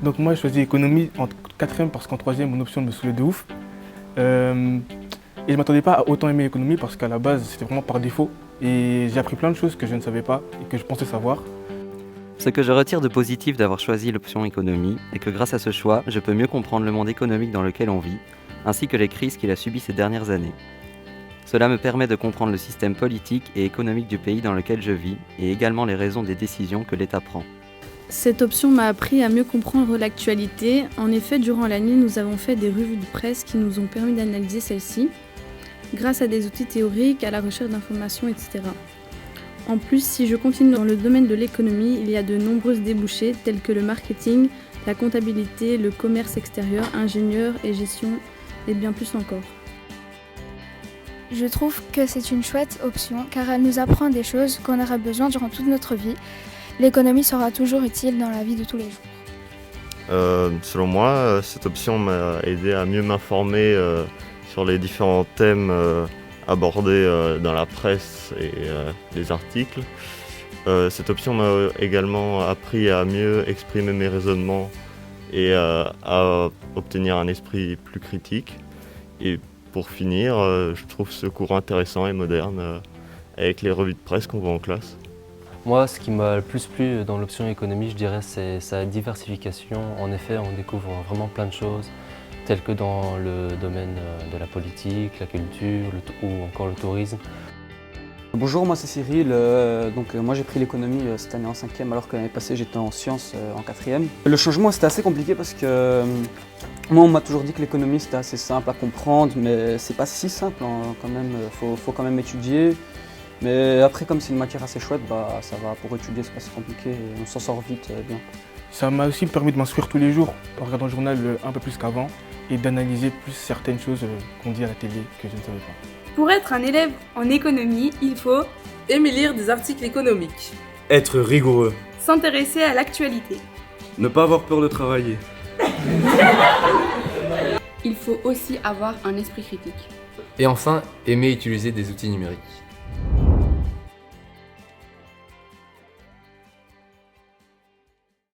Donc moi j'ai choisi économie en quatrième parce qu'en troisième mon option me saoulait de ouf. Et je m'attendais pas à autant aimer l'économie parce qu'à la base c'était vraiment par défaut. Et j'ai appris plein de choses que je ne savais pas et que je pensais savoir. Ce que je retire de positif d'avoir choisi l'option économie est que grâce à ce choix, je peux mieux comprendre le monde économique dans lequel on vit, ainsi que les crises qu'il a subies ces dernières années. Cela me permet de comprendre le système politique et économique du pays dans lequel je vis et également les raisons des décisions que l'État prend. Cette option m'a appris à mieux comprendre l'actualité. En effet, durant l'année, nous avons fait des revues de presse qui nous ont permis d'analyser celle-ci, grâce à des outils théoriques, à la recherche d'informations, etc. En plus, si je continue dans le domaine de l'économie, il y a de nombreuses débouchés tels que le marketing, la comptabilité, le commerce extérieur, ingénieur et gestion, et bien plus encore. Je trouve que c'est une chouette option car elle nous apprend des choses qu'on aura besoin durant toute notre vie. L'économie sera toujours utile dans la vie de tous les jours. Selon moi, cette option m'a aidé à mieux m'informer sur les différents thèmes abordés dans la presse et les articles. Cette option m'a également appris à mieux exprimer mes raisonnements et à obtenir un esprit plus critique. Et pour finir, je trouve ce cours intéressant et moderne avec les revues de presse qu'on voit en classe. Moi, ce qui m'a le plus plu dans l'option économie, je dirais, c'est sa diversification. En effet, on découvre vraiment plein de choses, telles que dans le domaine de la politique, la culture ou encore le tourisme. Bonjour, moi c'est Cyril. Moi j'ai pris l'économie cette année en 5e alors que l'année passée j'étais en sciences en 4e. Le changement c'était assez compliqué parce que moi on m'a toujours dit que l'économie c'était assez simple à comprendre, mais c'est pas si simple quand même, faut quand même étudier. Mais après comme c'est une matière assez chouette, ça va, pour étudier c'est pas si compliqué et on s'en sort vite bien. Ça m'a aussi permis de m'instruire tous les jours en regardant le journal un peu plus qu'avant et d'analyser plus certaines choses qu'on dit à la télé que je ne savais pas. Pour être un élève en économie, il faut aimer lire des articles économiques, être rigoureux, s'intéresser à l'actualité, ne pas avoir peur de travailler. Il faut aussi avoir un esprit critique. Et enfin, aimer utiliser des outils numériques.